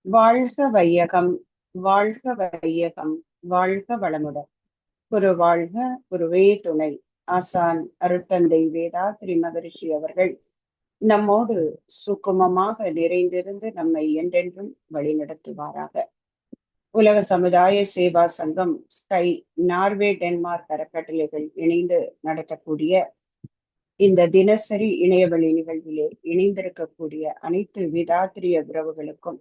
வாழ்க வையகம், வாழ்க வையகம், வாழ்க வளமுடன். குரு வாழ்க, குருவே துணை. ஆசான் அருட்தந்தை வேதாத்ரி மகரிஷி அவர்கள் நம்மோடு சுக்குமமாக நிறைந்திருந்து நம்மை என்றென்றும் வழிநடத்துவாராக. உலக சமுதாய சேவா சங்கம் ஸ்கை நார்வே டென்மார்க் அறக்கட்டளைகள் இணைந்து நடத்தக்கூடிய இந்த தினசரி இணையவழி நிகழ்விலே இணைந்திருக்கக்கூடிய அனைத்து வேதாத்திரிய உறவுகளுக்கும்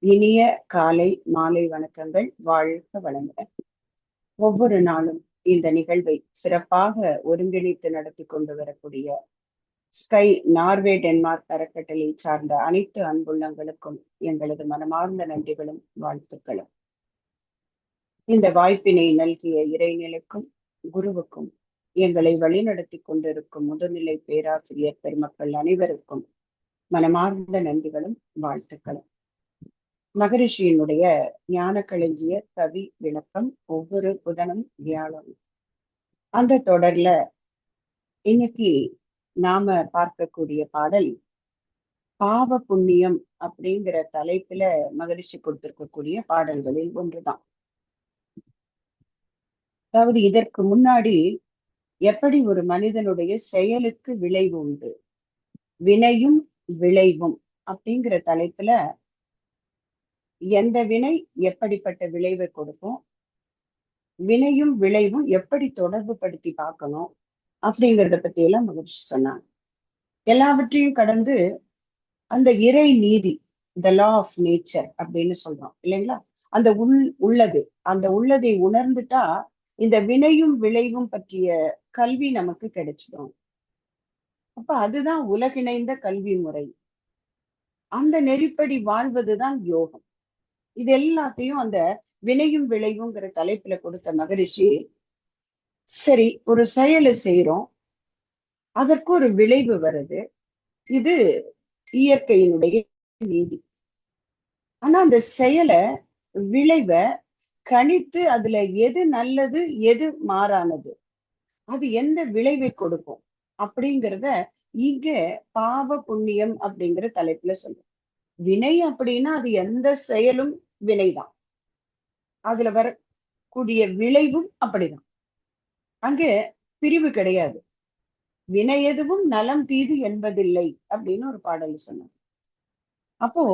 இனிய காலை மாலை வணக்கங்கள். வாழ்க வளமுடன். ஒவ்வொரு நாளும் இந்த நிகழ்வை சிறப்பாக ஒருங்கிணைத்து நடத்தி கொண்டு வரக்கூடிய ஸ்கை நார்வே டென்மார்க் அறக்கட்டளை சார்ந்த அனைத்து அன்புள்ளங்களுக்கும் எங்களது மனமார்ந்த நன்றிகளும் வாழ்த்துக்களும். இந்த வாய்ப்பினை நல்கிய இறைநிலைக்கும் குருவுக்கும் எங்களை வழிநடத்தி கொண்டிருக்கும் முதுநிலை பேராசிரியர் பெருமக்கள் அனைவருக்கும் மனமார்ந்த நன்றிகளும் வாழ்த்துக்களும். மகரிஷியினுடைய ஞான களஞ்சிய கவி விளக்கம் ஒவ்வொரு புதனும் வியாழம். அந்த தொடர்ல இன்னைக்கு நாம பார்க்கக்கூடிய பாடல் பாவ புண்ணியம் அப்படிங்கிற தலைப்புல மகரிஷி கொடுத்திருக்கக்கூடிய பாடல்களில் ஒன்றுதான். அதாவது இதற்கு முன்னாடி எப்படி ஒரு மனிதனுடைய செயலுக்கு விளைவு உண்டு, வினையும் விளைவும் அப்படிங்கிற தலைப்புல எந்த வினை எப்படிப்பட்ட விளைவை கொடுக்கும், வினையும் விளைவும் எப்படி தொடர்பு படுத்தி பார்க்கணும் அப்படிங்கிறத பத்தி எல்லாம் மகிழ்ச்சி சொன்னாங்க. எல்லாவற்றையும் கடந்து அந்த இறை நீதி, த லா ஆஃப் நேச்சர் அப்படின்னு சொல்றோம் இல்லைங்களா, அந்த அந்த உள்ளதை உணர்ந்துட்டா இந்த வினையும் விளைவும் பற்றிய கல்வி நமக்கு கிடைச்சிடும். அப்ப அதுதான் உலகிணைந்த கல்வி முறை. அந்த நெறிப்படி வாழ்வதுதான் யோகம். இது எல்லாத்தையும் அந்த வினையும் விளைவுங்கிற தலைப்புல கொடுத்த மகரிஷி, சரி ஒரு செயலை செய்யறோம், அதற்கு ஒரு விளைவு வருது, இது இயற்கையினுடைய நீதி. ஆனா அந்த செயலை விளைவை கணித்து அதுல எது நல்லது எது மாறானது, அது எந்த விளைவை கொடுக்கும் அப்படிங்கிறத இங்க பாவ புண்ணியம் அப்படிங்கிற தலைப்புல சொல்றோம். வினை அப்படின்னா அது எந்த செயலும் வினைதான், அதுல வரக்கூடிய விளைவும் அப்படிதான். அங்கே பிரிவு கிடையாது. வினை எதுவும் நலம் தீது என்பதில்லை அப்படின்னு ஒரு பாடல் சொன்னார். அப்போ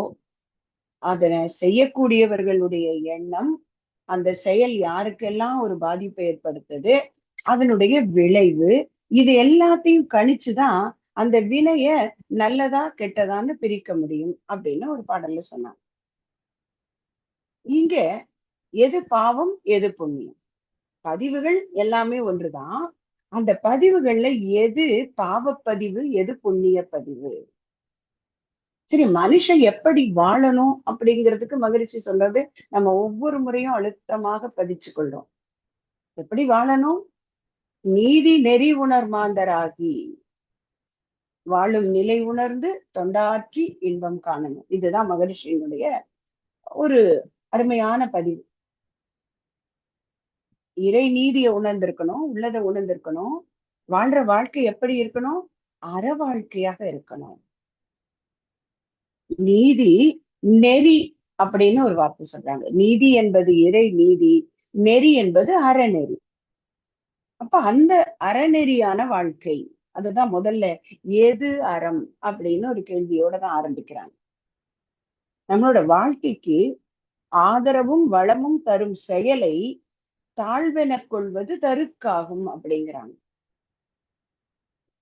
அதனை செய்யக்கூடியவர்களுடைய எண்ணம், அந்த செயல் யாருக்கெல்லாம் ஒரு பாதிப்பை ஏற்படுத்துது, அதனுடைய விளைவு, இது எல்லாத்தையும் கணிச்சுதான் அந்த வினைய நல்லதா கெட்டதான்னு பிரிக்க முடியும் அப்படின்னு ஒரு பாடல்ல சொன்னாங்க. இங்க எது பாவம் எது புண்ணியம், பதிவுகள் எல்லாமே ஒன்றுதான். அந்த பதிவுகள்ல எது பாவப்பதிவு எது புண்ணிய பதிவு. சரி, மனுஷன் எப்படி வாழணும் அப்படிங்கிறதுக்கு மகிழ்ச்சி சொல்றது நம்ம ஒவ்வொரு முறையும் அழுத்தமாக பதிச்சு கொள்றோம். எப்படி வாழணும்? நீதி நெறி உணர் மாந்தராகி வாழும் நிலை உணர்ந்து தொண்டாற்றி இன்பம் காணணும். இதுதான் மகரிஷியினுடைய ஒரு அருமையான பதிவு. இறை நீதியை உணர்ந்திருக்கணும், உள்ளதை உணர்ந்திருக்கணும். வாழ்ற வாழ்க்கை எப்படி இருக்கணும்? அற வாழ்க்கையாக இருக்கணும். நீதி நெறி அப்படின்னு ஒரு வார்த்தை சொல்றாங்க. நீதி என்பது இறை நீதி, நெறி என்பது அறநெறி. அப்ப அந்த அறநெறியான வாழ்க்கை, அதுதான் முதல்ல எது அறம் அப்படின்னு ஒரு கேள்வியோட தான் ஆரம்பிக்கிறாங்க. நம்மளோட வாழ்க்கைக்கு ஆதரவும் வளமும் தரும் செயலை தாழ்வென கொள்வது தருக்காகும் அப்படிங்கிறாங்க.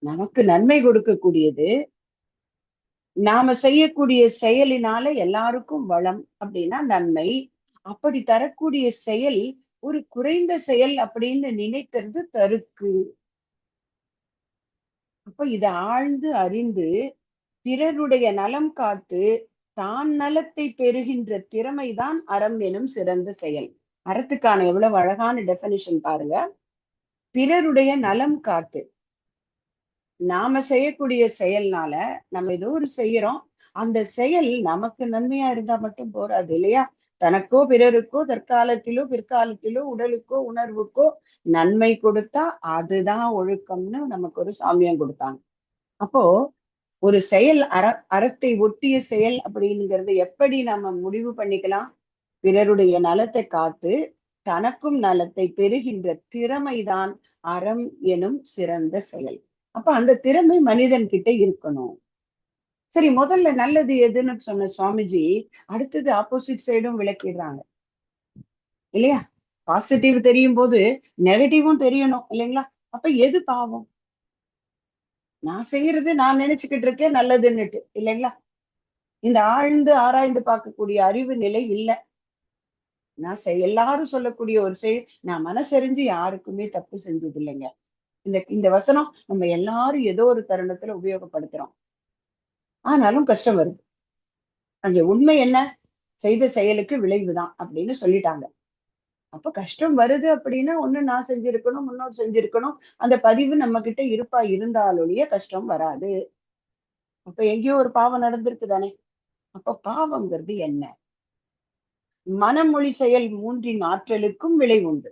நமக்கு நன்மை கொடுக்கக்கூடியது, நாம செய்யக்கூடிய செயலினால எல்லாருக்கும் வளம் அப்படின்னா நன்மை. அப்படி தரக்கூடிய செயல் ஒரு குறைந்த செயல் அப்படின்னு நினைக்கிறது தருக்கு. அப்ப இதை ஆழ்ந்து அறிந்து பிறருடைய நலம் காத்து தான் நலத்தை பெறுகின்ற திறமைதான் அறம் எனும் சிறந்த செயல். அறத்துக்கான எவ்வளவு அழகான டெபினிஷன் பாருங்க. பிறருடைய நலம் காத்து, நாம செய்யக்கூடிய செயல்னால நம்ம ஏதோ ஒரு செய்யறோம், அந்த செயல் நமக்கு நன்மையா இருந்தா மட்டும் போராது இல்லையா? தனக்கோ பிறருக்கோ தற்காலத்திலோ பிற்காலத்திலோ உடலுக்கோ உணர்வுக்கோ நன்மை கொடுத்தா அதுதான் ஒழுக்கம்னு நமக்கு ஒரு சாமியம் கொடுத்தாங்க. அப்போ ஒரு செயல் அறத்தை ஒட்டிய செயல் அப்படிங்கிறது எப்படி நம்ம முடிவு பண்ணிக்கலாம்? பிறருடைய நலத்தை காத்து தனக்கும் நலத்தை பெறுகின்ற திறமைதான் அறம் எனும் சிறந்த செயல். அப்ப அந்த திறமை மனிதன் கிட்ட இருக்கணும். சரி, முதல்ல நல்லது எதுன்னு சொன்ன சுவாமிஜி அடுத்தது ஆப்போசிட் சைடும் விளக்கிடுறாங்க இல்லையா? பாசிட்டிவ் தெரியும் போது நெகட்டிவும் தெரியணும் இல்லைங்களா? அப்ப எது பாவம்? நான் செய்யறது நான் நினைச்சுக்கிட்டு இருக்கேன் நல்லதுன்னுட்டு இல்லைங்களா? இந்த ஆழ்ந்து ஆராய்ந்து பார்க்கக்கூடிய அறிவு நிலை இல்ல. நான் எல்லாரும் சொல்லக்கூடிய ஒரு செயல், நான் மனசறிஞ்சு யாருக்குமே தப்பு செஞ்சது இல்லைங்க. இந்த வசனம் நம்ம எல்லாரும் ஏதோ ஒரு தருணத்துல உபயோகப்படுத்துறோம். ஆனாலும் கஷ்டம் வருது. அங்க உண்மை என்ன? செய்த செயலுக்கு விளைவுதான் அப்படின்னு சொல்லிட்டாங்க. அப்ப கஷ்டம் வருது அப்படின்னா ஒண்ணு நான் செஞ்சிருக்கணும், முன்னோர் செஞ்சிருக்கணும். அந்த பதிவு நம்ம கிட்ட இருப்பா இருந்தாலொழிய கஷ்டம் வராது. அப்ப எங்கேயோ ஒரு பாவம் நடந்திருக்கு தானே. அப்ப பாவம்ங்கிறது என்ன? மனம், மொழி, செயல் மூன்றின் ஆற்றலுக்கும் விளை உண்டு.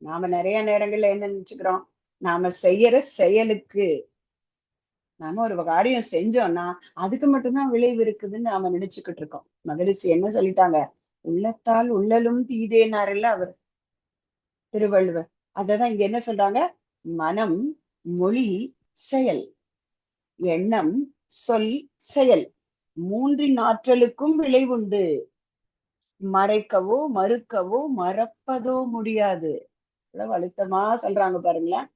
நாம நிறைய நேரங்கள்ல என்ன நினைச்சுக்கிறோம்? நாம செய்யற செயலுக்கு, நாம ஒரு காரியம் செஞ்சோம்னா அதுக்கு மட்டும்தான் விளைவு இருக்குதுன்னு நாம நினைச்சுக்கிட்டு இருக்கோம். மகிழ்ச்சி என்ன சொல்லிட்டாங்க? உள்ளத்தால் உள்ளலும் தீதேனாருல்ல அவர் திருவள்ளுவர். அததான் இங்க என்ன சொல்றாங்க? மனம், மொழி, செயல், எண்ணம், சொல், செயல் மூன்றின் ஆற்றலுக்கும் விளைவுண்டு. மறைக்கவோ மறுக்கவோ மறப்பதோ முடியாது. இவ்வளவு அழுத்தமா சொல்றாங்க பாருங்களேன்.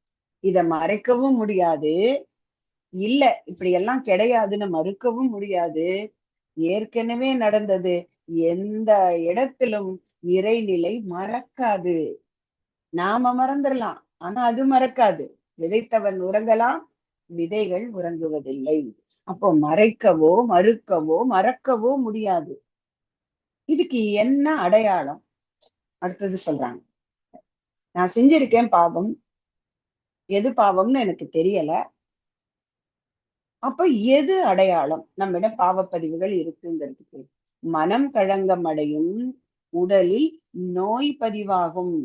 இத மறைக்கவும் முடியாது, இல்ல இப்படி எல்லாம் கிடையாதுன்னு மறுக்கவும் முடியாது. ஏற்கனவே நடந்தது எந்த இடத்திலும் இறைநிலை மறக்காது. நாம மறந்துடலாம், ஆனா அது மறக்காது. விதைத்தவன் உறங்கலாம், விதைகள் உறங்குவதில்லை. அப்போ மறைக்கவோ மறுக்கவோ மறக்கவோ முடியாது. இதுக்கு என்ன அடையாளம்? அடுத்தது சொல்றாங்க, நான் செஞ்சிருக்கேன் பாவம், எது பாவம்னு எனக்கு தெரியல. அப்ப எது அடையாளம் நம்மிடம் பாவப்பதிவுகள் இருக்குங்கிறதுக்கு? மனம் களங்கம் அடையும், உடலில் நோய் பதிவாகும்.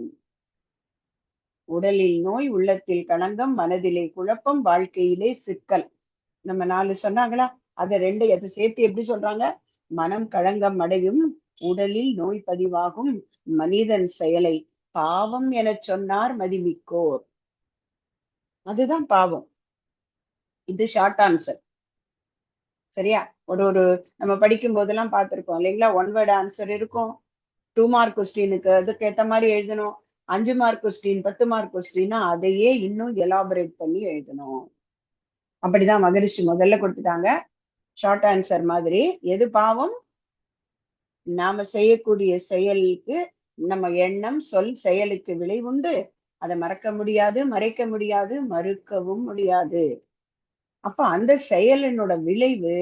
உடலில் நோய், உள்ளத்தில் களங்கம், மனதிலே குழப்பம், வாழ்க்கையிலே சிக்கல். நம்ம 4 சொன்னாங்களா? அதை சேர்த்து எப்படி சொல்றாங்க? மனம் களங்கம் அடையும், உடலில் நோய் பதிவாகும், மனிதன் செயலை பாவம் என சொன்னார் மதிமிக்கோர். அதுதான் பாவம். இது ஷார்ட் ஆன்சர். சரியா? ஒரு நம்ம படிக்கும் போதெல்லாம் பார்த்திருக்கோம் இல்லைங்களா? 1 வேர்ட் ஆன்சர் இருக்கும். 2 மார்க் கொஸ்டினுக்கு அதுக்கு ஏத்த மாதிரி எழுதணும். 5 மார்க் கொஸ்டின், 10 மார்க் கொஸ்டின், அதையே இன்னும் எலாபரேட் பண்ணி எழுதணும். அப்படிதான் மகரிஷி முதல்ல கொடுத்துட்டாங்க. ஷார்ட் ஆன்சர் மாதிரி எது பாவம்? நாம செய்யக்கூடிய செயலுக்கு, நம்ம எண்ணம், சொல், செயலுக்கு விளைவுண்டு. அதை மறக்க முடியாது, மறைக்க முடியாது, மறுக்கவும் முடியாது. அப்ப அந்த செயலினோட விளைவு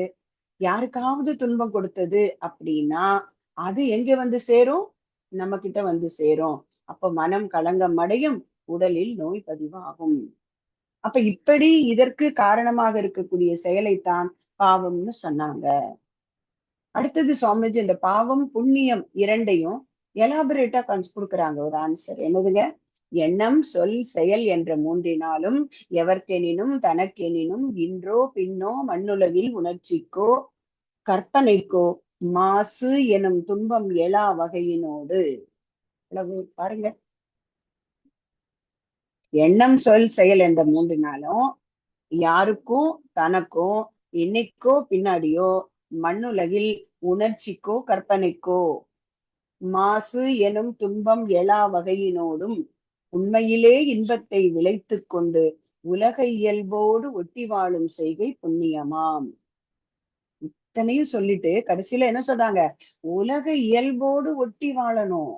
யாருக்காவது துன்பம் கொடுத்தது அப்படின்னா அது எங்க வந்து சேரும்? நம்ம கிட்ட வந்து சேரும். அப்ப மனம் களங்கம் அடையும், உடலில் நோய் பதிவாகும். அப்ப இப்படி இதற்கு காரணமாக இருக்கக்கூடிய செயலைத்தான் பாவம்னு சொன்னாங்க. அடுத்தது சுவாமிஜி இந்த பாவம் புண்ணியம் இரண்டையும் எலாபரேட்டா கொடுக்குறாங்க ஒரு ஆன்சர். என்னதுங்க? எண்ணம், சொல், செயல் என்ற மூன்றினாலும் எவர்க்கெனினும் தனக்கெனினும் இன்றோ பின்னோ மண்ணுலகில் உணர்ச்சிக்கோ கற்பனைக்கோ மாசு எனும் துன்பம் எழா வகையினோடு. பாருங்க, எண்ணம், சொல், செயல் என்ற மூன்றினாலும் யாருக்கும் தனக்கும் இன்னைக்கோ பின்னாடியோ மண்ணுலகில் உணர்ச்சிக்கோ கற்பனைக்கோ மாசு எனும் துன்பம் எழா வகையினோடும் உண்மையிலே இன்பத்தை விளைத்து கொண்டு உலக இயல்போடு ஒட்டி வாழும் செய்கை புண்ணியமாம். இத்தனையும் சொல்லிட்டு கடைசியில என்ன சொல்றாங்க? உலக இயல்போடு ஒட்டி வாழணும்.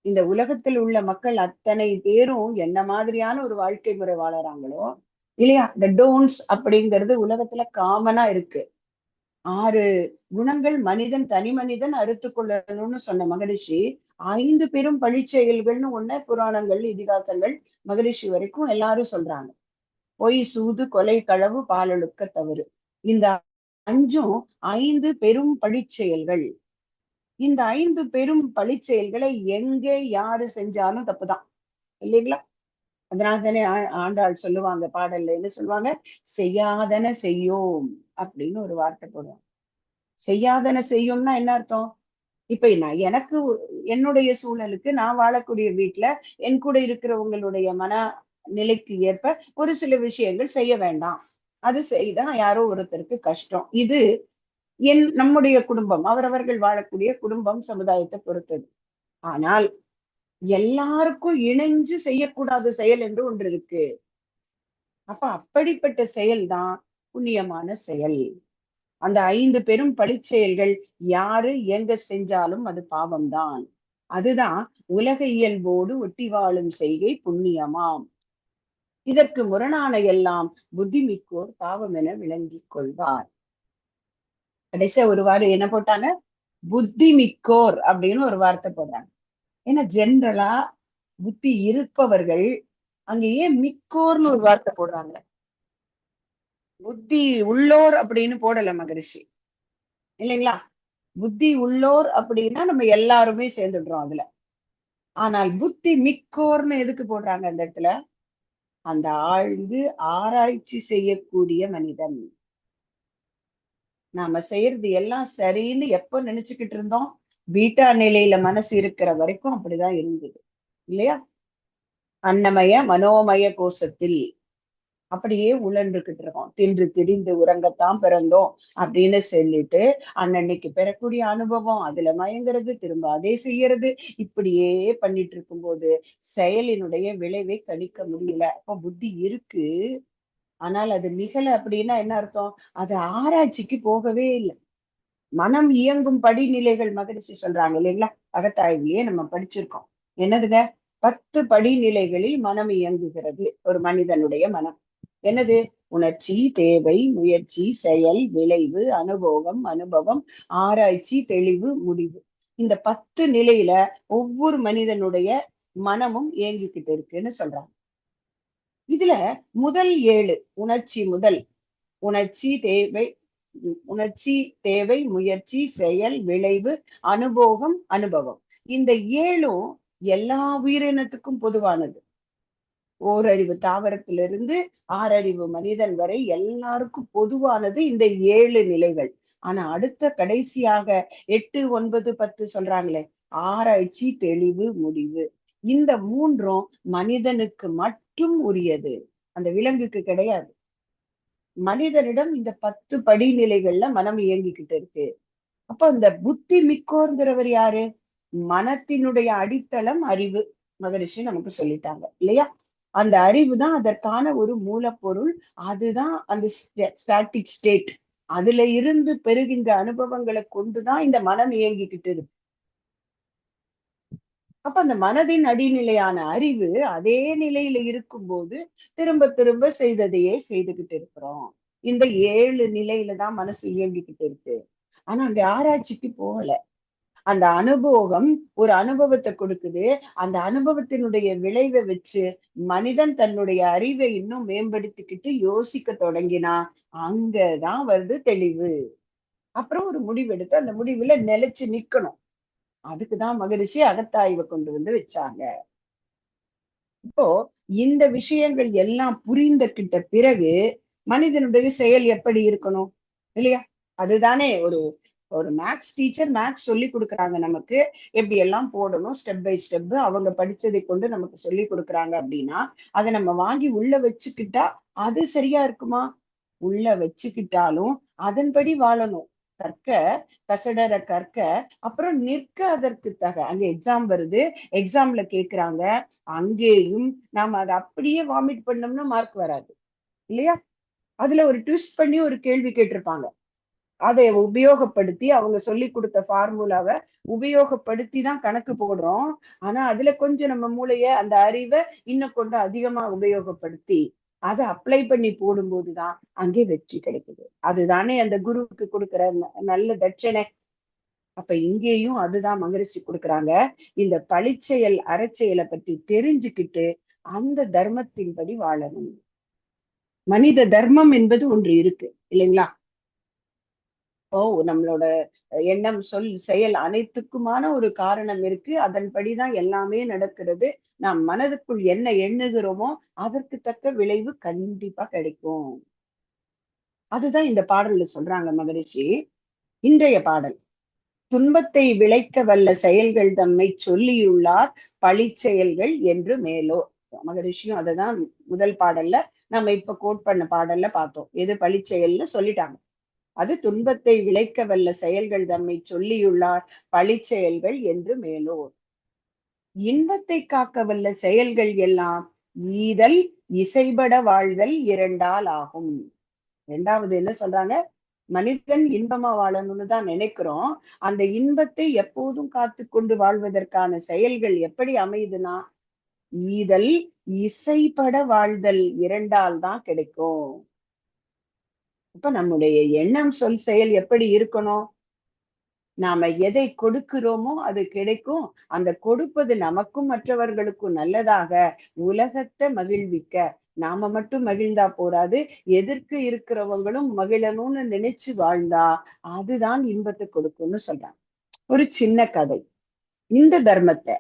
இந்த உலகத்தில் உள்ள மக்கள் அத்தனை பேரும் என்ன மாதிரியான ஒரு வாழ்க்கை முறை வாழறாங்களோ இல்லையா? இந்த டோன்ஸ் அப்படிங்கிறது உலகத்துல காமனா இருக்கு. 6 குணங்கள் மனிதன் தனி மனிதன் அறுத்து கொள்ளணும்னு சொன்ன மகரிஷி 5 பெரும் பழிச்செயல்கள்னு ஒண்ணு புராணங்கள், இதிகாசங்கள், மகரிஷி வரைக்கும் எல்லாரும் சொல்றாங்க. பொய், சூது, கொலை, களவு, பாலொழுக்க தவறு. இந்த 5ம் 5 பெரும் பழிச்செயல்கள். இந்த 5 பெரும் பழிச்செயல்களை எங்கே யாரு செஞ்சாலும் தப்புதான் இல்லைங்களா? அதனால தானே ஆண்டாள் சொல்லுவாங்க, பாடல்ல என்ன சொல்லுவாங்க, செய்யாதன செய்யோம் அப்படின்னு ஒரு வார்த்தை போடுவாங்க. செய்யாதன செய்யும்னா என்ன அர்த்தம்? இப்ப நான் எனக்கு என்னுடைய சூழலுக்கு, நான் வாழக்கூடிய வீட்டுல என் கூட இருக்கிறவங்களுடைய மன நிலைக்கு ஏற்ப ஒரு சில விஷயங்கள் செய்ய வேண்டாம். அது செய்தா யாரோ ஒருத்தருக்கு கஷ்டம். இது நம்முடைய குடும்பம், அவரவர்கள் வாழக்கூடிய குடும்பம், சமுதாயத்தை பொறுத்தது. ஆனால் எல்லாருக்கும் இணைஞ்சு செய்யக்கூடாத செயல் என்று ஒன்று இருக்கு. அப்ப அப்படிப்பட்ட செயல்தான் புண்ணியமான செயல். அந்த 5 பெரும் பழிச்செயல்கள் யாரு எங்க செஞ்சாலும் அது பாவம்தான். அதுதான் உலக இயல்போடு ஒட்டி வாழும் செய்கை புண்ணியமாம். இதற்கு முரணான எல்லாம் புத்திமிக்கோர் பாவம் என விளங்கிக் கொள்வார். கடைசியா ஒரு வாரம் என்ன போட்டாங்க, புத்திமிக்கோர் அப்படின்னு ஒரு வார்த்தை போடுறாங்க. ஏன்னா ஜென்ரலா புத்தி இருப்பவர்கள், அங்க ஏன் மிக்கோர்னு ஒரு வார்த்தை போடுறாங்க? புத்தி உள்ளோர் அப்படின்னு போடல மகரிஷி, இல்லைங்களா? புத்தி உள்ளோர் அப்படின்னா நம்ம எல்லாருமே சேர்ந்துடுறோம் அதுல. ஆனால் புத்தி மிக்கோர்னு எதுக்கு போடுறாங்க அந்த இடத்துல? அந்த ஆழ்ந்து ஆராய்ச்சி செய்யக்கூடிய மனிதன். நாம செய்யறது எல்லாம் சரின்னு எப்ப நினைச்சுக்கிட்டு இருந்தோம்? பீட்டா நிலையில மனசு இருக்கிற வரைக்கும் அப்படிதான் இருந்தது, இல்லையா? அன்னமய மனோமய கோஷத்தில் அப்படியே உழன்றுகிட்டு இருக்கோம். தின்று திரிந்து உறங்கத்தான் பிறந்தோம் அப்படின்னு சொல்லிட்டு அன்னன்னைக்கு பெறக்கூடிய அனுபவம், அதுல மயங்கிறது, திரும்ப அதே செய்யறது, இப்படியே பண்ணிட்டு இருக்கும்போது செயலினுடைய விளைவை கணிக்க முடியல. அப்ப புத்தி இருக்கு, ஆனால் அது மிகல அப்படின்னா என்ன அர்த்தம்? அது ஆராய்ச்சிக்கு போகவே இல்லை. மனம் இயங்கும் படிநிலைகள் மகிழ்ச்சி சொல்றாங்க இல்லைங்களா? அகத்தாய்விலேயே நம்ம படிச்சிருக்கோம். என்னதுங்க? 10 படிநிலைகளில் மனம் இயங்குகிறது ஒரு மனிதனுடைய மனம். என்னது? உணர்ச்சி, தேவை, முயற்சி, செயல், விளைவு, அனுபவம், ஆராய்ச்சி, தெளிவு, முடிவு. இந்த 10 நிலையில ஒவ்வொரு மனிதனுடைய மனமும் இயங்கிக்கிட்டு இருக்குன்னு சொல்றாங்க. இதுல முதல் 7 உணர்ச்சி, தேவை, முயற்சி, செயல், விளைவு, அனுபவம். இந்த 7ம் எல்லா உயிரினத்துக்கும் பொதுவானது. ஓரறிவு தாவரத்திலிருந்து 6 அறிவு மனிதன் வரை எல்லாருக்கும் பொதுவானது இந்த 7 நிலைகள். ஆனா அடுத்த கடைசியாக 8, 9, 10 சொல்றாங்களே, ஆராய்ச்சி, தெளிவு, முடிவு. இந்த 3ம் மனிதனுக்கு மட்டும் உரியது, அந்த விலங்குக்கு கிடையாது. மனிதனிடம் இந்த 10 படிநிலைகள்ல மனம் இயங்கிக்கிட்டு இருக்கு. அப்ப அந்த புத்தி மிக்கோர்ங்கிறவர் யாரு? மனத்தினுடைய அடித்தளம் அறிவு. மகரிஷி நமக்கு சொல்லிட்டாங்க இல்லையா? அந்த அறிவு தான் அதற்கான ஒரு மூலப்பொருள். அதுதான் அந்த ஸ்டாட்டிக் ஸ்டேட். அதுல இருந்து பெறுகின்ற அனுபவங்களை கொண்டுதான் இந்த மனம் இயங்கிக்கிட்டு இருக்கு. அப்ப அந்த மனதின் அடிநிலையான அறிவு அதே நிலையில இருக்கும்போது திரும்ப திரும்ப செய்ததையே செய்துகிட்டு இருக்கிறோம். இந்த 7 நிலையில தான் மனசு இயங்கிக்கிட்டு இருக்கு. ஆனா அங்க ஆராய்ச்சிக்கு போகல. அந்த அனுபவம் ஒரு அனுபவத்தை கொடுக்குது. அந்த அனுபவத்தினுடைய விளைவை வச்சு மனிதன் தன்னுடைய அறிவை இன்னும் மேம்படுத்திக்கிட்டு யோசிக்க தொடங்கினா அங்கதான் வருது தெளிவு. அப்புறம் ஒரு முடிவெடுத்து அந்த முடிவுல நிலைச்சு நிக்கணும். அதுக்குதான் மகரிஷி அகத்தாய்வை கொண்டு வந்து வச்சாங்க. இப்போ இந்த விஷயங்கள் எல்லாம் புரிந்துகிட்ட பிறகு மனிதனுடைய செயல் எப்படி இருக்கணும், இல்லையா? அதுதானே ஒரு ஒரு மேக்ஸ் டீச்சர் மேக்ஸ் சொல்லி கொடுக்குறாங்க நமக்கு, எப்படி எல்லாம் போடணும் ஸ்டெப் பை ஸ்டெப் அவங்க படிச்சதை கொண்டு நமக்கு சொல்லி கொடுக்குறாங்க அப்படின்னா அதை நம்ம வாங்கி உள்ள வச்சுக்கிட்டா அது சரியா இருக்குமா? உள்ள வச்சுக்கிட்டாலும் அதன்படி வாழணும். கற்க கசடர கற்க, அப்புறம் நிற்க அதற்கு தக. அங்க எக்ஸாம் வருது, எக்ஸாம்ல கேக்குறாங்க, அங்கேயும் நாம அதை அப்படியே வாமிட் பண்ணோம்னா மார்க் வராது, இல்லையா? அதுல ஒரு ட்விஸ்ட் பண்ணி ஒரு கேள்வி கேட்டிருப்பாங்க. அதை உபயோகப்படுத்தி அவங்க சொல்லி கொடுத்த ஃபார்முலாவை உபயோகப்படுத்தி தான் கணக்கு போடுறோம். ஆனா அதுல கொஞ்சம் நம்ம மூளைய அந்த அறிவை இன்னும் கொஞ்சம் அதிகமா உபயோகப்படுத்தி அதை அப்ளை பண்ணி போடும்போதுதான் அங்கே வெற்றி கிடைக்குது. அதுதானே அந்த குருவுக்கு கொடுக்கிற நல்ல தட்சணை. அப்ப இங்கேயும் அதுதான் மகரிஷி கொடுக்குறாங்க. இந்த பழிச்செயல் அறச்செயலை பற்றி தெரிஞ்சுக்கிட்டு அந்த தர்மத்தின்படி வாழணும். மனித தர்மம் என்பது ஒன்று இருக்கு, இல்லைங்களா? ஓ, நம்மளோட எண்ணம், சொல், செயல் அனைத்துக்குமான ஒரு காரணம் இருக்கு. அதன்படிதான் எல்லாமே நடக்கிறது. நாம் மனதுக்குள் என்ன எண்ணுகிறோமோ அதற்கு தக்க விளைவு கண்டிப்பா கிடைக்கும். அதுதான் இந்த பாடல்ல சொல்றாங்க மகரிஷி. இன்றைய பாடல்: துன்பத்தை விளைக்க வல்ல செயல்கள் தம்மை சொல்லியுள்ளார் பழிச்செயல்கள் என்று மேலோ. மகரிஷியும் அததான் முதல் பாடல்ல நம்ம இப்ப கோட் பண்ண பாடல்ல பார்த்தோம். எது பழிச்செயல்னு சொல்லிட்டாங்க. அது துன்பத்தை விளைக்க வல்ல செயல்கள் தம்மை சொல்லியுள்ளார் பழிச்செயல்கள் என்று மேலோர். இன்பத்தை காக்க வல்ல செயல்கள் எல்லாம் ஈதல் இசைபட வாழ்தல் இரண்டால் ஆகும். இரண்டாவது என்ன சொல்றாங்க? மனிதன் இன்பமா வாழணும்னு தான் நினைக்கிறோம். அந்த இன்பத்தை எப்போதும் காத்து கொண்டு வாழ்வதற்கான செயல்கள் எப்படி அமையுதுன்னா, ஈதல் இசைபட வாழ்தல் இரண்டால் தான் கிடைக்கும். இப்ப நம்முடைய எண்ணம், சொல், செயல் எப்படி இருக்கணும்? நாம எதை கொடுக்கிறோமோ அது கிடைக்கும். அந்த கொடுப்பது நமக்கும் மற்றவர்களுக்கும் நல்லதாக, உலகத்தை மகிழ்விக்க. நாம மட்டும் மகிழ்ந்தா போராது, எதிர்க்கு இருக்கிறவங்களும் மகிழணும்னு நினைச்சு வாழ்ந்தா அதுதான் இன்பத்தை கொடுக்கும்னு சொல்றாங்க. ஒரு சின்ன கதை. இந்த தர்மத்தை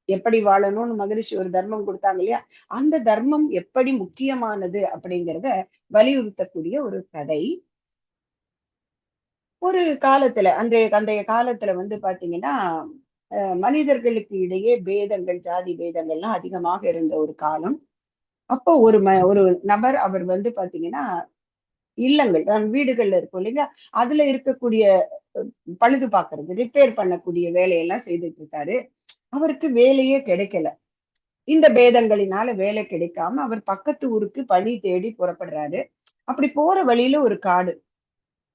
எப்படி வாழணும்னு மகரிஷி ஒரு தர்மம் கொடுத்தாங்க இல்லையா? அந்த தர்மம் எப்படி முக்கியமானது அப்படிங்கிறத வலியுறுத்தக்கூடிய ஒரு கதை. ஒரு காலத்துல, அன்றைய காலத்துல பாத்தீங்கன்னா, மனிதர்களுக்கு இடையே பேதங்கள், ஜாதி பேதங்கள்லாம் அதிகமாக இருந்த ஒரு காலம். அப்போ ஒரு நபர், அவர் பாத்தீங்கன்னா, இல்லங்கள், வீடுகள்ல இருக்கும் இல்லைங்களா, அதுல இருக்கக்கூடிய பழுது பார்க்கறது, ரிப்பேர் பண்ணக்கூடிய வேலையெல்லாம் செய்துட்டு இருக்காரு. அவருக்கு வேலையே கிடைக்கல. இந்த பேதங்களினால வேலை கிடைக்காம அவர் பக்கத்து ஊருக்கு பணி தேடி புறப்படுறாரு. அப்படி போற வழியில ஒரு காடு.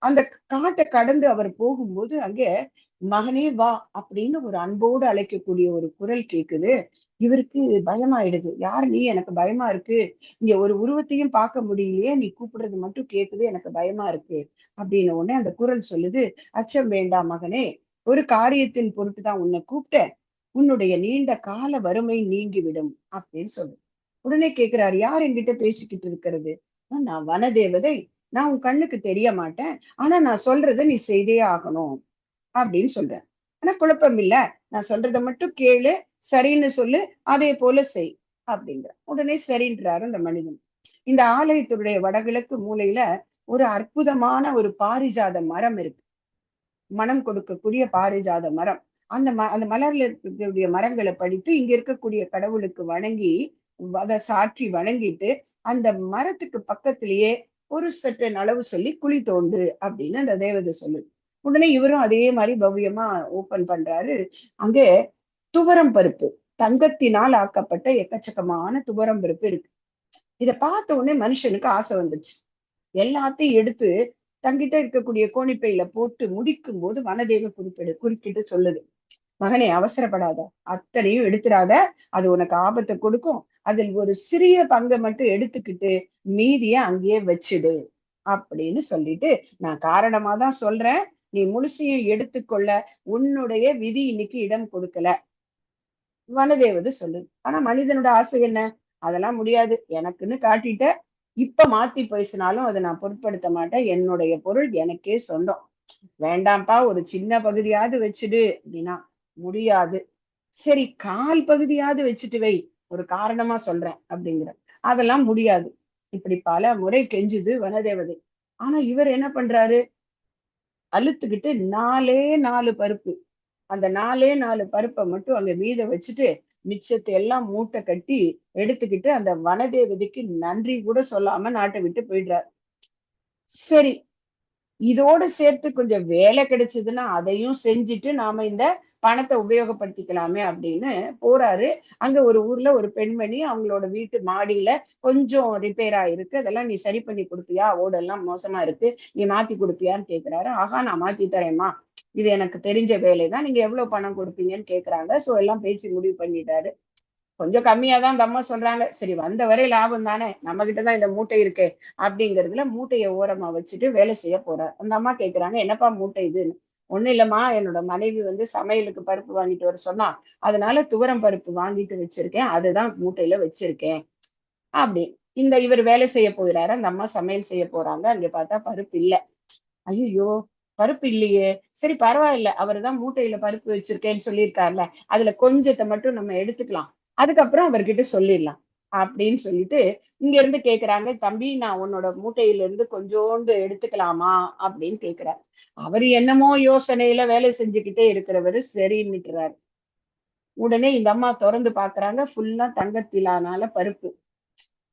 அந்த காட்டை கடந்து அவர் போகும்போது அங்க மகனே வா அப்படின்னு ஒரு அன்போடு அழைக்கக்கூடிய ஒரு குரல் கேக்குது. இவருக்கு பயமாயிடுது. யார் நீ? எனக்கு பயமா இருக்கு. இங்க ஒரு உருவத்தையும் பார்க்க முடியலையே, நீ கூப்பிடுறது மட்டும் கேக்குது, எனக்கு பயமா இருக்கு அப்படின்னு உடனே அந்த குரல் சொல்லுது: அச்சம் வேண்டாம் மகனே, ஒரு காரியத்தின் பொருட்டு தான் உன்னை கூப்பிட்டேன். உன்னுடைய நீண்ட கால வறுமை நீங்கிவிடும் அப்படின்னு சொல்லு. உடனே கேக்குறாரு, யார் என்கிட்ட பேசிக்கிட்டு இருக்கிறது? நான் வனதேவதை. நான் உன் கண்ணுக்கு தெரிய மாட்டேன். ஆனா நான் சொல்றதை நீ செய்தே ஆகணும் அப்படின்னு சொல்றேன். ஆனா குழப்பம் இல்ல, நான் சொல்றதை மட்டும் கேளு, சரின்னு சொல்லு, அதே போல செய் அப்படிங்கிற. உடனே சரின்றாரு அந்த மனிதன். இந்த ஆலயத்துடைய வடகிழக்கு மூலையில ஒரு அற்புதமான ஒரு பாரிஜாத மரம் இருக்கு. மனம் கொடுக்கக்கூடிய பாரிஜாத மரம். அந்த மலர்ல இருக்கக்கூடிய மரங்களை படித்து இங்க இருக்கக்கூடிய கடவுளுக்கு வணங்கி, அதை சாற்றி வணங்கிட்டு, அந்த மரத்துக்கு பக்கத்திலேயே ஒரு சற்று அளவு சொல்லி குழி தோண்டு அப்படின்னு அந்த தேவதை சொல்லுது. உடனே இவரும் அதே மாதிரி பவ்யமா ஓபன் பண்றாரு. அங்கே துவரம் பருப்பு, தங்கத்தினால் ஆக்கப்பட்ட எக்கச்சக்கமான துவரம் பருப்பு இருக்கு. இதை பார்த்த உடனே மனுஷனுக்கு ஆசை வந்துச்சு. எல்லாத்தையும் எடுத்து தங்கிட்ட இருக்கக்கூடிய கோணிப்பையில போட்டு முடிக்கும் போது வனதேவ குறுக்கிட்டு சொல்லுது: மகனே, அவசரப்படாத, அத்தனையும் எடுத்துறாத, அது உனக்கு ஆபத்தை கொடுக்கும். அதில் ஒரு சிறிய பங்கை மட்டும் எடுத்துக்கிட்டு மீதிய அங்கேயே வச்சிடு அப்படின்னு சொல்லிட்டு, நான் காரணமா தான் சொல்றேன், நீ முழுசையும் எடுத்துக்கொள்ள உன்னுடைய விதி இன்னைக்கு இடம் கொடுக்கல. வனதேவது சொல்லுது. ஆனா மனிதனோட ஆசை என்ன? அதெல்லாம் முடியாது, எனக்குன்னு காட்டிட்ட, இப்ப மாத்தி பேசினாலும் அதை நான் பொருட்படுத்த மாட்டேன். என்னுடைய பொருள் எனக்கே சொந்தம். வேண்டாம்ப்பா, ஒரு சின்ன பகுதியாவது வச்சுடு அப்படின்னா, முடியாது. சரி, கால் பகுதியாவது வச்சுட்டு வை, ஒரு காரணமா சொல்றேன் அப்படிங்கிற. அதெல்லாம் முடியாது. இப்படி பல முறை கெஞ்சுது வனதேவதை. ஆனா இவர் என்ன பண்றாரு? அழுத்துக்கிட்டு 4 பருப்பு, அந்த 4 பருப்பை மட்டும் அங்க மீத வச்சுட்டு, மிச்சத்தை எல்லாம் மூட்டை கட்டி எடுத்துக்கிட்டு அந்த வனதேவதைக்கு நன்றி கூட சொல்லாம நாட்டை விட்டு போயிடுறாரு. சரி, இதோட சேர்த்து கொஞ்சம் வேலை கிடைச்சதுன்னா அதையும் செஞ்சுட்டு நாம இந்த பணத்தை உபயோகப்படுத்திக்கலாமே அப்படின்னு போறாரு. அங்க ஒரு ஊர்ல ஒரு பெண்மணி, அவங்களோட வீட்டு மாடியில கொஞ்சம் ரிப்பேர் ஆயிருக்கு, அதெல்லாம் நீ சரி பண்ணி கொடுப்பியா? ஓடெல்லாம் மோசமா இருக்கு, நீ மாத்தி கொடுப்பியான்னு கேக்குறாரு. ஆகா, நான் மாத்தி தரேம்மா, இது எனக்கு தெரிஞ்ச வேலைதான், நீங்க எவ்வளவு பணம் கொடுப்பீங்கன்னு கேக்குறாங்க. சோ எல்லாம் பேசி முடிவு பண்ணிட்டாரு. கொஞ்சம் கம்மியா தான் அந்த அம்மா சொல்றாங்க. சரி, வந்த வரை லாபம் தானே, நம்ம கிட்டதான் இந்த மூட்டை இருக்கு அப்படிங்கிறதுல மூட்டையை ஓரமா வச்சுட்டு வேலை செய்ய போறார். அந்த அம்மா கேக்குறாங்க, என்னப்பா மூட்டை இதுன்னு? ஒண்ணும் இல்லம்மா, என்னோட மனைவி சமையலுக்கு பருப்பு வாங்கிட்டு வர சொன்னா, அதனால துவரம் பருப்பு வாங்கிட்டு வச்சிருக்கேன், அதுதான் மூட்டையில வச்சிருக்கேன் அப்படி. இவர் வேலை செய்ய போகிறாரு, அந்த அம்மா சமையல் செய்ய போறாங்க. அங்க பார்த்தா பருப்பு இல்ல. ஐயோ, பருப்பு இல்லையே, சரி பரவாயில்ல, அவர்தான் மூட்டையில பருப்பு வச்சிருக்கேன்னு சொல்லியிருக்காருல்ல, அதுல கொஞ்சத்தை மட்டும் நம்ம எடுத்துக்கலாம், அதுக்கப்புறம் அவர்கிட்ட சொல்லிடலாம் அப்படின்னு சொல்லிட்டு இங்க இருந்து கேக்குறாங்க, தம்பி நான் உன்னோட மூட்டையில இருந்து கொஞ்சோண்டு எடுத்துக்கலாமா அப்படின்னு கேக்குறாரு. அவரு என்னமோ யோசனையில வேலை செஞ்சுக்கிட்டே இருக்கிறவரு சரின்னுட்டுறாரு. உடனே இந்த அம்மா திறந்து பாக்குறாங்க, ஃபுல்லா தங்கத்திலானால பருப்பு.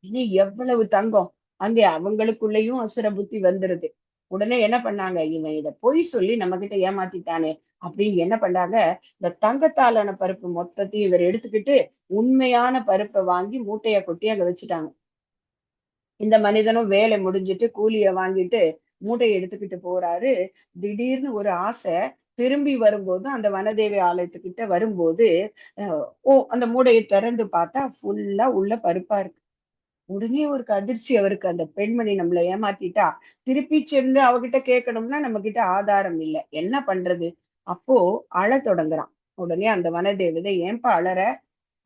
இனி எவ்வளவு தங்கம்! அங்கே அவங்களுக்குள்ளேயும் அசுர புத்தி வந்துருது. உடனே என்ன பண்ணாங்க, இவன் இத பொய் சொல்லி நம்ம கிட்ட ஏமாத்திட்டானே அப்படின்னு என்ன பண்ணாங்க, இந்த தங்கத்தாலான பருப்பு மொத்தத்தையும் இவர் எடுத்துக்கிட்டு உண்மையான பருப்பை வாங்கி மூட்டைய கொட்டி அங்க வச்சுட்டாங்க. இந்த மனிதனும் வேலை முடிஞ்சிட்டு கூலிய வாங்கிட்டு மூட்டையை எடுத்துக்கிட்டு போறாரு. திடீர்னு ஒரு ஆசை, திரும்பி வரும்போது அந்த வனதேவி ஆலயத்துக்கிட்ட வரும்போது அந்த மூடையை திறந்து பார்த்தா ஃபுல்லா உள்ள பருப்பா இருக்கு. உடனே ஒரு அதிர்ச்சி அவருக்கு, அந்த பெண்மணி நம்மள ஏமாத்திட்டா, திருப்பி சென்று அவகிட்ட கேட்கணும்னா நம்ம கிட்ட ஆதாரம் இல்லை, என்ன பண்றது? அப்போ அழ தொடங்குறான். உடனே அந்த வனதேவதை, ஏன்பா அழற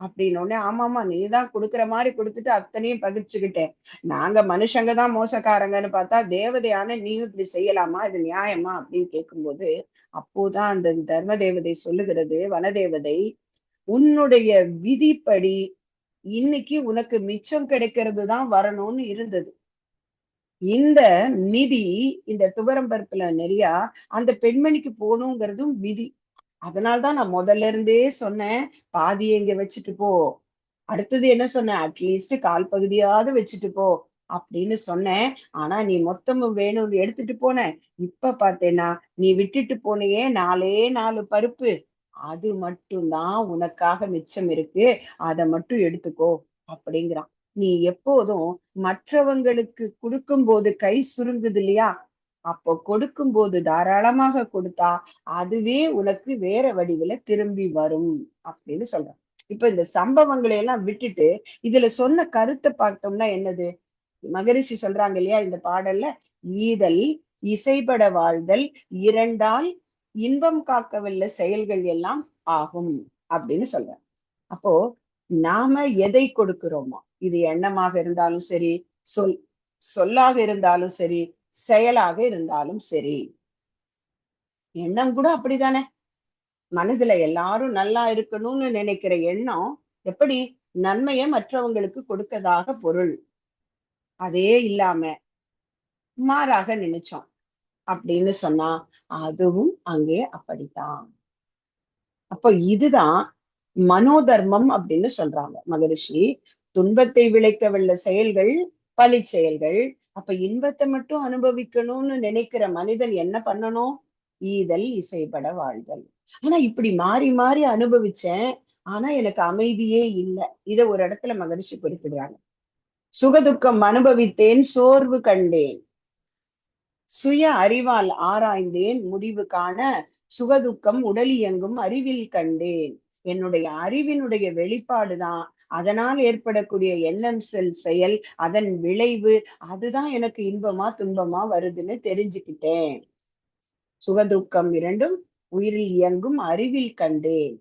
அப்படின்னு உடனே, ஆமாமா நீதான் கொடுக்குற மாதிரி கொடுத்துட்டு அத்தனையும் பகிர்ச்சுக்கிட்டேன், நாங்க மனுஷங்க தான் மோசக்காரங்கன்னு பார்த்தா தேவதையான நீயும் இப்படி செய்யலாமா, இது நியாயமா அப்படின்னு கேட்கும்போது, அப்போதான் அந்த தர்ம தேவதை சொல்லுகிறது, வனதேவதை, உன்னுடைய விதிப்படி இன்னைக்கு உனக்கு மிச்சம் கிடைக்கிறது தான் வரணும்னு இருந்தது. இந்த நிதி, இந்த துவரம் பருப்புல நிறைய அந்த பெண்மணிக்கு போகணுங்கிறதும் விதி. அதனால்தான் நான் முதல்ல இருந்தே சொன்னேன், பாதியை இங்க வச்சுட்டு போ, அடுத்தது என்ன சொன்னேன், அட்லீஸ்ட் கால் பகுதியாவது வச்சுட்டு போ அப்படின்னு சொன்னேன். ஆனா நீ மொத்தமும் வேணும்னு எடுத்துட்டு போன. இப்ப பார்த்தேன்னா நீ விட்டுட்டு போனியே 4 பருப்பு, அது மட்டும்தான் உனக்காக மிச்சம் இருக்கு, அதை மட்டும் எடுத்துக்கோ அப்படிங்கிறான். நீ எப்போதும் மற்றவங்களுக்கு கொடுக்கும் போது கை சுருங்குது இல்லையா, அப்போ கொடுக்கும் போது தாராளமாக கொடுத்தா அதுவே உனக்கு வேற வடிவில திரும்பி வரும் அப்படின்னு சொல்றான். இப்ப இந்த சம்பவங்களை எல்லாம் விட்டுட்டு இதுல சொன்ன கருத்தை பார்த்தோம்னா என்னது, மகரிஷி சொல்றாங்க இல்லையா இந்த பாடல்ல, ஈதல் இசைபட வாழ்தல் இரண்டால் இன்பம் காக்கவல்ல செயல்கள் எல்லாம் ஆகும் அப்படின்னு சொல்றாங்க. அப்போ நாம எதை கொடுக்கிறோமோ, இது எண்ணமாக இருந்தாலும் சரி, சொல் சொல்லாக இருந்தாலும் சரி, செயலாக இருந்தாலும் சரி, எண்ணம் கூட அப்படித்தானே, மனதுல எல்லாரும் நல்லா இருக்கணும்னு நினைக்கிற எண்ணம் எப்படி, நன்மையை மற்றவங்களுக்கு கொடுக்கதாக பொருள். அதே இல்லாம மாறாக நினைச்சோம் அப்படின்னு சொன்னா அதுவும் அங்கே அப்படித்தான். அப்ப இதுதான் மனோதர்மம் அப்படின்னு சொல்றாங்க மகரிஷி. துன்பத்தை விளைக்க வல்ல செயல்கள் பழி செயல்கள். அப்ப இன்பத்தை மட்டும் அனுபவிக்கணும்னு நினைக்கிற மனிதன் என்ன பண்ணணும், ஈதல் இசைப்பட வாழ்தல். ஆனா இப்படி மாறி மாறி அனுபவிச்சேன், ஆனா எனக்கு அமைதியே இல்லை. இத ஒரு இடத்துல மகரிஷி குறிப்பிடுறாங்க. சுகதுக்கம் அனுபவித்தேன் சோர்வு கண்டேன், சுய அறிவால் ஆராய்ந்தேன் முடிவு காண, சுகதுக்கம் உடல் இயங்கும் அறிவில் கண்டேன். என்னுடைய அறிவினுடைய வெளிப்பாடுதான் அதனால் ஏற்படக்கூடிய எண்ணம் செயல், அதன் விளைவு, அதுதான் எனக்கு இன்பமா துன்பமா வருதுன்னு தெரிஞ்சுக்கிட்டேன். சுகதுக்கம் இரண்டும் உயிரில் இயங்கும் அறிவில் கண்டேன்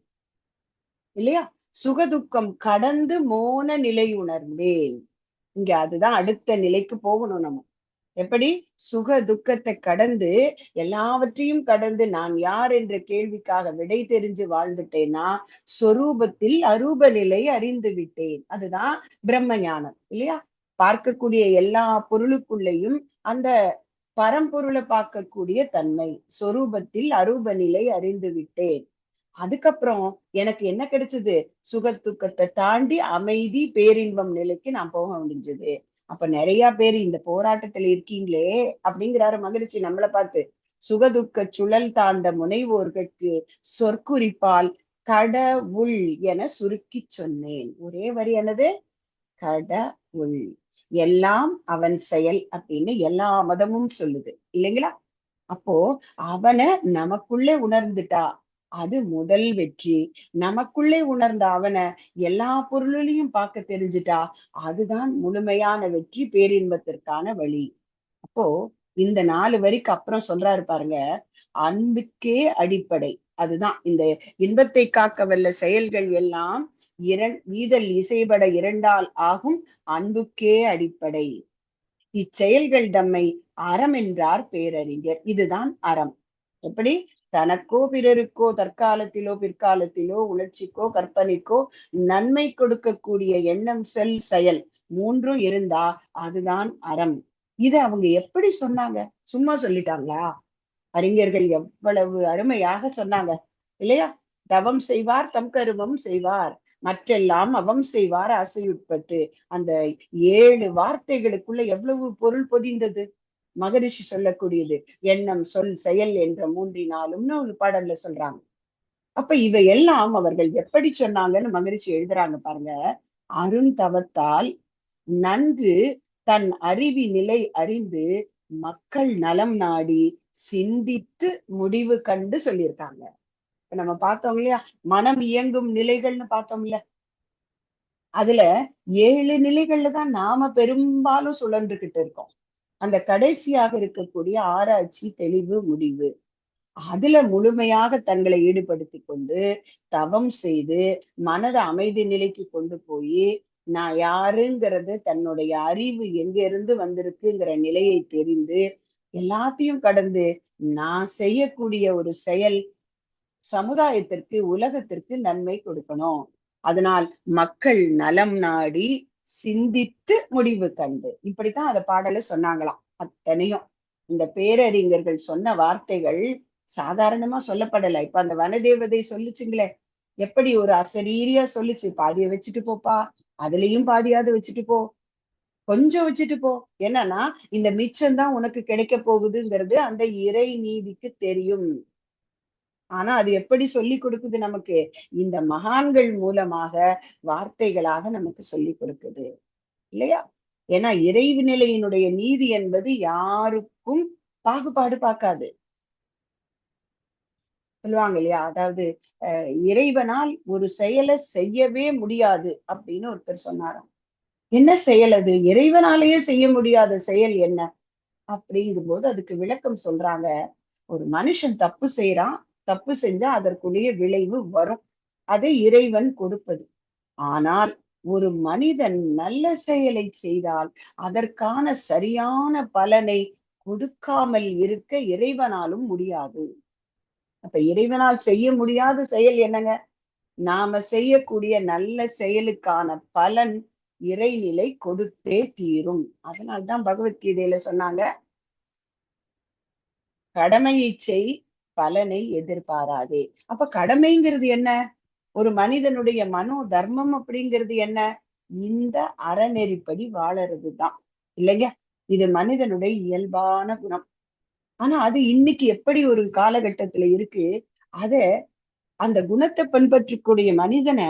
இல்லையா. சுகதுக்கம் கடந்து மோன நிலை உணர்ந்தேன். இங்க அதுதான் அடுத்த நிலைக்கு போகணும் நம்ம. எப்படி, சுக துக்கத்தை கடந்து எல்லாவற்றையும் கடந்து நான் யார் என்ற கேள்விக்காக விடை தெரிஞ்சு வாழ்ந்துட்டேன்னா சொரூபத்தில் அரூப நிலை அறிந்து விட்டேன். அதுதான் பிரம்ம ஞானம் இல்லையா. பார்க்கக்கூடிய எல்லா பொருளுக்குள்ளேயும் அந்த பரம்பொருளை பார்க்கக்கூடிய தன்மை, சொரூபத்தில் அரூப நிலை அறிந்து விட்டேன். அதுக்கப்புறம் எனக்கு என்ன கிடைச்சது, சுக துக்கத்தை தாண்டி அமைதி பேரின்பம் நிலைக்கு நான் போக முடிஞ்சது. அப்ப நிறைய பேர் இந்த போராட்டத்துல இருக்கீங்களே அப்படிங்கிறாரு மகிழ்ச்சி நம்மளை பார்த்து. சுகதுக்க சுழல் தாண்ட முனைவோர்களுக்கு சொற்குறிப்பால் கடவுள் என சுருக்கி சொன்னேன். ஒரே வரி என்னது, கடவுள். எல்லாம் அவன் செயல் அப்படின்னு எல்லா மதமும் சொல்லுது இல்லைங்களா. அப்போ அவனை நமக்குள்ளே உணர்ந்துட்டா அது முதல் வெற்றி. நமக்குள்ளே உணர்ந்த அவனை எல்லா பொருளையும் பார்க்க தெரிஞ்சுட்டா அதுதான் முழுமையான வெற்றி, பேரின்பத்திற்கான வழி. அப்போ இந்த 4 வரிக்கு அப்புறம் சொல்றாரு பாருங்க, அன்புக்கே அடிப்படை. அதுதான் இந்த இன்பத்தை காக்க வல்ல செயல்கள் எல்லாம் ஈதல் இசைபட இரண்டால் ஆகும், அன்புக்கே அடிப்படை. இச்செயல்கள் தம்மை அறம் என்றார் பேரறிஞர். இதுதான் அறம். எப்படி? தனக்கோ பிறருக்கோ தற்காலத்திலோ பிற்காலத்திலோ உணர்ச்சிக்கோ கற்பனைக்கோ நன்மை கொடுக்கக்கூடிய எண்ணம் சொல் செயல் மூன்றும் இருந்தா அதுதான் அறம். இத அவங்க எப்படி சொன்னாங்க? சும்மா சொல்லிட்டாங்களா? அறிஞர்கள் எவ்வளவு அருமையாக சொன்னாங்க இல்லையா? தவம் செய்வார் தம் கருமம் செய்வார், மற்றெல்லாம் அவம் செய்வார் ஆசையுட்பட்டு. அந்த 7 வார்த்தைகளுக்குள்ள எவ்வளவு பொருள் பொதிந்தது மகரிஷி சொல்லக்கூடியது. எண்ணம் சொல் செயல் என்ற மூன்றினாலும்னு ஒரு பாடல்ல சொல்றாங்க. அப்ப இவையெல்லாம் அவர்கள் எப்படி சொன்னாங்கன்னு மகரிஷி எழுதுறாங்க பாருங்க. அருந்தவத்தால் நன்கு தன் அறிவி நிலை அறிந்து மக்கள் நலம் நாடி சிந்தித்து முடிவு கண்டு சொல்லியிருக்காங்க. நம்ம பார்த்தோம் இல்லையா, மனம் இயங்கும் நிலைகள்னு பார்த்தோம்ல, அதுல 7 நிலைகள்ல தான் நாம பெரும்பாலும் சுழன்றுகிட்டு இருக்கோம். அந்த கடைசியாக இருக்கக்கூடிய ஆராய்ச்சி தெளிவு முடிவு, அதுல முழுமையாக தங்களை ஈடுபடுத்தி கொண்டு தவம் செய்து மனதை அமைதி நிலைக்கு கொண்டு போய் நான் யாருங்கிறது தன்னுடைய அறிவு எங்க இருந்து வந்திருக்குங்கிற நிலையை தெரிந்து எல்லாத்தையும் கடந்து நான் செய்யக்கூடிய ஒரு செயல் சமுதாயத்திற்கு உலகத்திற்கு நன்மை கொடுக்கணும். அதனால் மக்கள் நலம் நாடி சிந்தித்து முடிவு கண்டு, இப்படித்தான் அந்த பாடல சொன்னாங்களாம். அத்தனையும் இந்த பேரறிஞர்கள் சொன்ன வார்த்தைகள் சாதாரணமா சொல்லப்படல. இப்ப அந்த வனதேவதை சொல்லுச்சுங்களே, எப்படி ஒரு அசரீரியா சொல்லுச்சு, பாதியை வச்சுட்டு போப்பா, அதுலயும் பாதியாவது வச்சுட்டு போ, கொஞ்சம் வச்சுட்டு போ. என்னன்னா இந்த மிச்சம்தான் உனக்கு கிடைக்க போகுதுங்கிறது அந்த இறை நீதிக்கு தெரியும். ஆனா அது எப்படி சொல்லி கொடுக்குது நமக்கு? இந்த மகான்கள் மூலமாக வார்த்தைகளாக நமக்கு சொல்லி கொடுக்குது இல்லையா? ஏன்னா இறைவு நிலையினுடைய நீதி என்பது யாருக்கும் பாகுபாடு பார்க்காது. சொல்லுவாங்க இல்லையா, அதாவது இறைவனால் ஒரு செயலை செய்யவே முடியாது அப்படின்னு ஒருத்தர் சொன்னாராம். என்ன செயல் அது? இறைவனாலேயே செய்ய முடியாத செயல் என்ன அப்படிங்கும் போது அதுக்கு விளக்கம் சொல்றாங்க. ஒரு மனுஷன் தப்பு செய்யறான், தப்பு செஞ்சா அதற்குரிய விளைவு வரும், அதை இறைவன் கொடுப்பது. ஆனால் ஒரு மனிதன் நல்ல செயலை செய்தால் அதற்கான சரியான பலனை கொடுக்காமல் இருக்க இறைவனாலும் முடியாது. அப்ப இறைவனால் செய்ய முடியாத செயல் என்னங்க? நாம செய்யக்கூடிய நல்ல செயலுக்கான பலன் இறைநிலை கொடுத்தே தீரும். அதனால்தான் பகவத்கீதையில சொன்னாங்க, கடமையை செய், பலனை எதிர்பாராதே. அப்ப கடமைங்கிறது என்ன? ஒரு மனிதனுடைய மனோ தர்மம் அப்படிங்கிறது என்ன? இந்த அறநெறிப்படி வாழறதுதான் இல்லைங்க. இது மனிதனுடைய இயல்பான குணம். ஆனா அது இன்னைக்கு எப்படி ஒரு காலகட்டத்துல இருக்கு, அத அந்த குணத்தை பின்பற்றக்கூடிய மனிதனை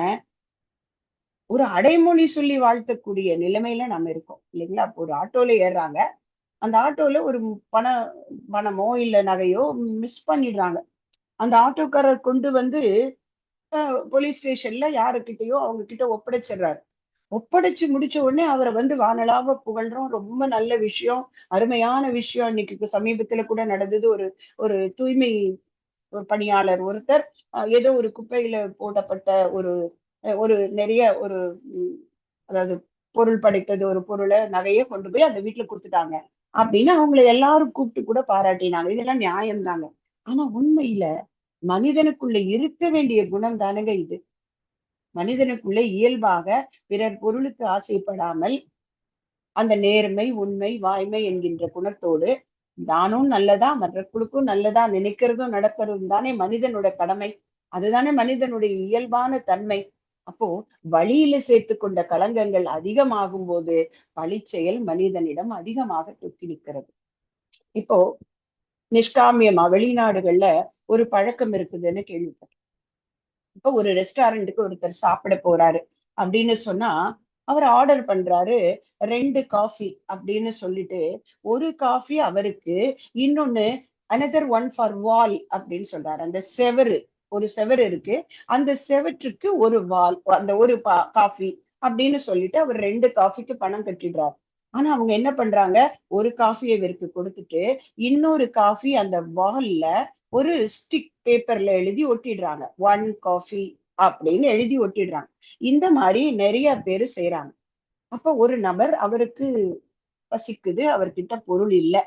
ஒரு அடைமொழி சொல்லி வாழ்த்தக்கூடிய நிலைமையில நம்ம இருக்கோம் இல்லைங்களா? அப்போ ஒரு ஆட்டோல ஏறுறாங்க, அந்த ஆட்டோல ஒரு பண பணமோ இல்ல நகையோ மிஸ் பண்ணிடுறாங்க. அந்த ஆட்டோக்காரர் கொண்டு வந்து போலீஸ் ஸ்டேஷன்ல யாருக்கிட்டயோ அவங்க கிட்ட ஒப்படைச்சிடுறாரு. ஒப்படைச்சு முடிச்ச உடனே அவரை வந்து வானலாவ புகழ்றோம். ரொம்ப நல்ல விஷயம், அருமையான விஷயம். இன்னைக்கு சமீபத்துல கூட நடந்தது. ஒரு ஒரு தூய்மை பணியாளர் ஒருத்தர் ஏதோ ஒரு குப்பையில போடப்பட்ட ஒரு ஒரு நிறைய ஒரு அதாவது பொருள் படைத்தது ஒரு பொருளை நகையை கொண்டு போய் அந்த வீட்டுல கொடுத்துட்டாங்க அப்படின்னு அவங்களை எல்லாரும் கூப்பிட்டு கூட பாராட்டினாங்க. இதெல்லாம் நியாயம் தாங்க. ஆனா உண்மையில மனிதனுக்குள்ள இருக்க வேண்டிய குணம் தானங்க இது. மனிதனுக்குள்ள இயல்பாக பிறர் பொருளுக்கு ஆசைப்படாமல் அந்த நேர்மை உண்மை வாய்மை என்கின்ற குணத்தோடு நானும் நல்லதா மற்றவர்களுக்கும் நல்லதா நினைக்கிறதும் நடக்கிறதும் தானே மனிதனோட கடமை. அதுதானே மனிதனுடைய இயல்பான தன்மை. அப்போ வழியில சேர்த்து கொண்ட களங்கங்கள் அதிகமாகும் போது பழிச்செயல் மனிதனிடம் அதிகமாக தொக்கி நிற்கிறது. இப்போ நிஷ்காமியமா வெளிநாடுகள்ல ஒரு பழக்கம் இருக்குதுன்னு கேள்விப்பட்டேன். இப்ப ஒரு ரெஸ்டாரண்ட்டுக்கு ஒருத்தர் சாப்பிட போறாரு அப்படின்னு சொன்னா அவர் ஆர்டர் பண்றாரு 2 காஃபி அப்படின்னு சொல்லிட்டு, ஒரு காஃபி அவருக்கு, இன்னொன்னு அனதர் ஒன் ஃபார் வால் அப்படின்னு சொல்றாரு. அந்த செவரு, ஒரு செவரு இருக்கு, அந்த செவற்றுக்கு ஒரு வால், அந்த ஒரு காஃபி அப்படின்னு சொல்லிட்டு அவர் 2 காஃபிக்கு பணம் கட்டிடுறாரு. ஆனா அவங்க என்ன பண்றாங்க, ஒரு காஃபியை இவருக்கு கொடுத்துட்டு இன்னொரு காஃபி அந்த வால்ல ஒரு ஸ்டிக் பேப்பர்ல எழுதி ஒட்டிடுறாங்க. 1 காஃபி அப்படின்னு எழுதி ஒட்டிடுறாங்க. இந்த மாதிரி நிறைய பேரு செய்யறாங்க. அப்ப ஒரு நபர், அவருக்கு பசிக்குது, அவர்கிட்ட பொருள் இல்ல,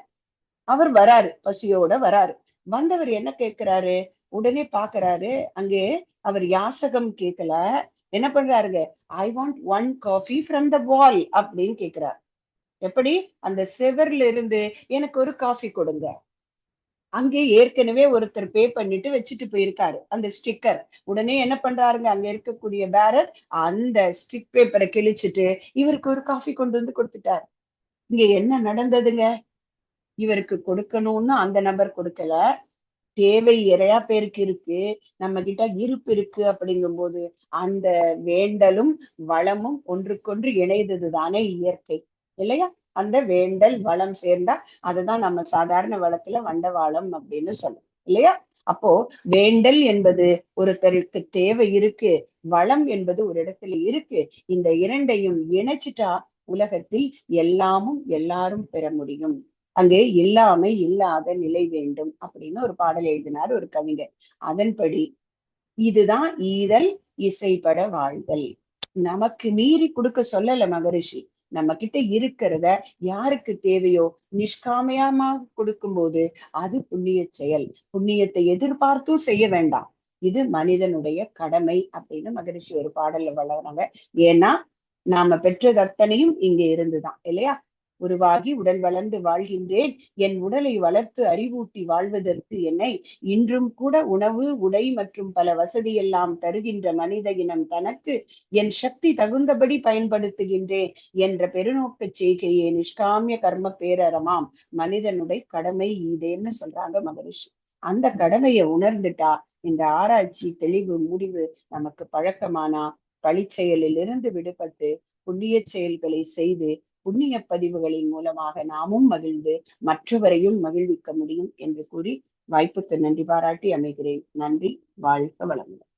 அவர் வராரு, பசியோட வராரு. வந்தவர் என்ன கேட்கிறாரு, உடனே பாக்குறாரு, அங்கே அவர் யாசகம் கேட்கல, என்ன பண்றாருங்க, I want one coffee from the wall அப்படின்னு கேக்குறாரு. எப்படி, அந்த செவர்ல இருந்து எனக்கு ஒரு காஃபி கொடுங்க. அங்கே ஏற்கனவே ஒருத்தர் பே பண்ணிட்டு வச்சுட்டு போயிருக்காரு அந்த ஸ்டிக்கர். உடனே என்ன பண்றாருங்க, அங்க இருக்கக்கூடிய பேரர் அந்த ஸ்டிக் பேப்பரை கிழிச்சிட்டு இவருக்கு ஒரு காஃபி கொண்டு வந்து கொடுத்துட்டார். இங்க என்ன நடந்ததுங்க, இவருக்கு கொடுக்கணும்னு அந்த நபர் கொடுக்கல, தேவை நிறைய பேருக்கு இருக்கு, நம்ம கிட்ட இருப்பு இருக்கு அப்படிங்கும் போது அந்த வேண்டலும் வளமும் ஒன்றுக்கொன்று இணைந்தது தானே இயற்கை, இல்லையா? அந்த வேண்டல் வளம் சேர்ந்தா அதுதான் நம்ம சாதாரண வழக்குல வண்டவாளம் அப்படின்னு சொல்லுவோம், இல்லையா? அப்போ வேண்டல் என்பது ஒருத்தருக்கு தேவை இருக்கு, வளம் என்பது ஒரு இடத்துல இருக்கு, இந்த இரண்டையும் இணைச்சிட்டா உலகத்தில் எல்லாமும் எல்லாரும் பெற முடியும். அங்கே இல்லாமை இல்லாத நிலை வேண்டும் அப்படின்னு ஒரு பாடல் எழுதினார் ஒரு கவிஞர். அதன்படி இதுதான் ஈதல் இசைப்பட வாழ்தல். நமக்கு மீறி கொடுக்க சொல்லல மகரிஷி, நம்ம கிட்ட இருக்கிறத யாருக்கு தேவையோ நிஷ்காமையமா கொடுக்கும்போது அது புண்ணிய செயல். புண்ணியத்தை எதிர்பார்த்தும் செய்ய வேண்டாம், இது மனிதனுடைய கடமை அப்படின்னு மகரிஷி ஒரு பாடல்ல வளர்றாங்க. ஏன்னா நாம பெற்றது அத்தனையும் இங்க இருந்துதான், இல்லையா? உருவாகி உடல் வளர்ந்து வாழ்கின்றேன், என் உடலை வளர்த்து அறிவூட்டி வாழ்வதற்கு என்னை இன்றும் கூட உணவு உடை மற்றும் பல வசதியெல்லாம் தருகின்ற மனித இனம் தனக்கு என் சக்தி தகுந்தபடி பயன்படுத்துகின்றேன் என்ற பெருநோக்க செய்கையே நிஷ்காமிய கர்ம பேரறமாம் மனிதனுடைய கடமை இதேன்னு சொல்றாங்க மகரிஷி. அந்த கடமையை உணர்ந்துட்டா இந்த ஆராய்ச்சி தெளிவு முடிவு நமக்கு பழக்கமானா பழிச்செயலில் இருந்து விடுபட்டு புண்ணிய செயல்களை செய்து புண்ணிய பதிவுகளின் மூலமாக நாமும் மகிழ்ந்து மற்றவரையும் மகிழ்விக்க முடியும் என்று கூறி வாய்ப்புக்கு நன்றி பாராட்டி அமைகிறேன். நன்றி. வாழ்க வளமுடன்.